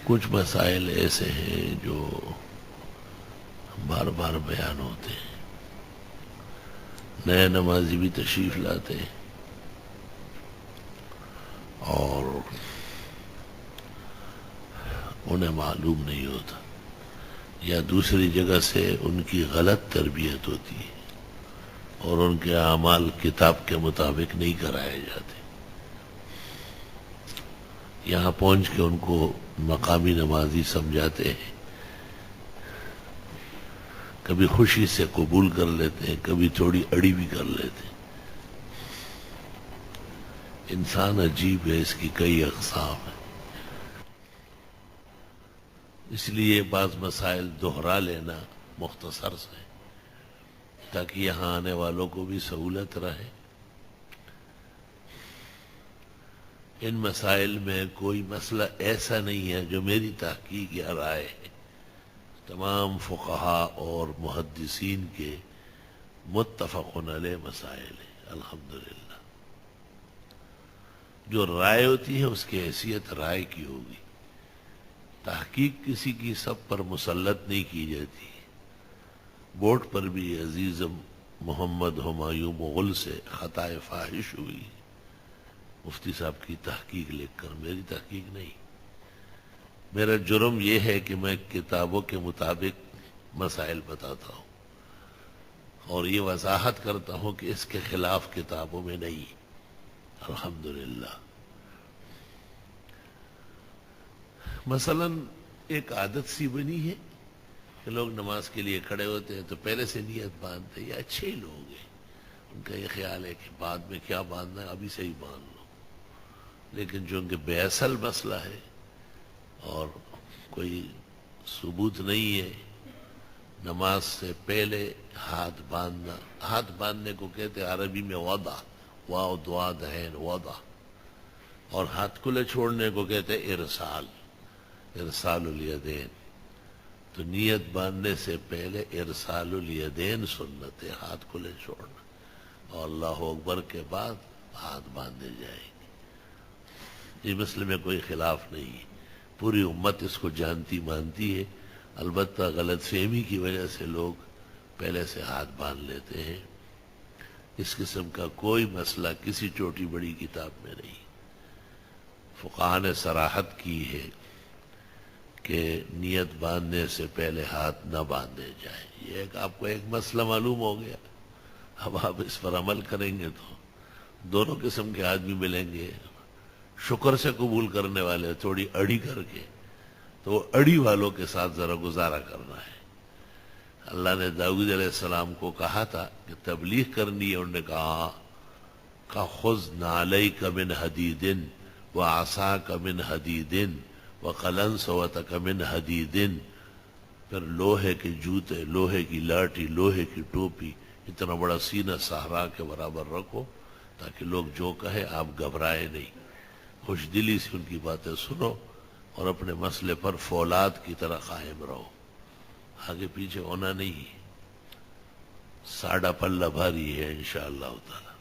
کچھ مسائل ایسے ہیں جو بار بار بیان ہوتے ہیں، نئے نمازی بھی تشریف لاتے ہیں اور انہیں معلوم نہیں ہوتا، یا دوسری جگہ سے ان کی غلط تربیت ہوتی ہے اور ان کے اعمال کتاب کے مطابق نہیں کرائے جاتے۔ یہاں پہنچ کے ان کو مقامی نمازی سمجھاتے ہیں، کبھی خوشی سے قبول کر لیتے ہیں، کبھی تھوڑی اڑی بھی کر لیتے ہیں۔ انسان عجیب ہے، اس کی کئی اقسام ہیں، اس لیے بعض مسائل دہرا لینا مختصر سے، تاکہ یہاں آنے والوں کو بھی سہولت رہے۔ ان مسائل میں کوئی مسئلہ ایسا نہیں ہے جو میری تحقیق یا رائے ہے، تمام فقہا اور محدثین کے متفق علیہ مسائل ہیں الحمدللہ۔ جو رائے ہوتی ہے اس کی حیثیت رائے کی ہوگی، تحقیق کسی کی سب پر مسلط نہیں کی جاتی۔ بورڈ پر بھی عزیزم محمد ہمایوں مغل سے خطا فاحش ہوئی، مفتی صاحب کی تحقیق لکھ کر، میری تحقیق نہیں۔ میرا جرم یہ ہے کہ میں کتابوں کے مطابق مسائل بتاتا ہوں اور یہ وضاحت کرتا ہوں کہ اس کے خلاف کتابوں میں نہیں، الحمدللہ۔ مثلا ایک عادت سی بنی ہے کہ لوگ نماز کے لیے کھڑے ہوتے ہیں تو پہلے سے نیت باندھتے ہیں، یہ اچھے لوگ ہیں، ان کا یہ خیال ہے کہ بعد میں کیا باندھنا ہے ابھی سے ہی باندھ لو، لیکن جو ان کے بے اصل مسئلہ ہے اور کوئی ثبوت نہیں ہے، نماز سے پہلے ہاتھ باندھنا، ہاتھ باندھنے کو کہتے ہیں عربی میں وضع، واو ضاد عین وضع، اور ہاتھ کھلے چھوڑنے کو کہتے ہیں ارسال، ارسال الیدین۔ تو نیت باندھنے سے پہلے ارسال الیدین سنت ہے، ہاتھ کھلے چھوڑنا، اور اللہ اکبر کے بعد ہاتھ باندھے جائیں گے۔ اس مسئلے میں کوئی خلاف نہیں ہے، پوری امت اس کو جانتی مانتی ہے، البتہ غلط فہمی کی وجہ سے لوگ پہلے سے ہاتھ باندھ لیتے ہیں۔ اس قسم کا کوئی مسئلہ کسی چھوٹی بڑی کتاب میں نہیں۔ فقہاء نے صراحت کی ہے کہ نیت باندھنے سے پہلے ہاتھ نہ باندھے جائیں۔ یہ آپ کو ایک مسئلہ معلوم ہو گیا، اب آپ اس پر عمل کریں گے تو دونوں قسم کے آدمی ملیں گے، شکر سے قبول کرنے والے تھوڑی اڑی کر کے، تو وہ اڑی والوں کے ساتھ ذرا گزارا کرنا ہے۔ اللہ نے داؤد علیہ السلام کو کہا تھا کہ تبلیغ کرنی ہے، انہوں نے کہا خُذْ نَعْلَيْكَ مِنْ حَدِيدٍ وَعَصَاكَ مِنْ حَدِيدٍ وَقَلَنْسَوَتَكَ مِنْ حَدِيدٍ، پھر لوہے کے جوتے، لوہے کی لاٹھی، لوہے کی ٹوپی، اتنا بڑا سینہ صحرا کے برابر رکھو تاکہ لوگ جو کہے آپ گھبرائے نہیں، خوش دلی سے ان کی باتیں سنو اور اپنے مسئلے پر فولاد کی طرح قائم رہو، آگے پیچھے ہونا نہیں۔ ساڑھا پلہ بھاری ہے انشاءاللہ تعالی۔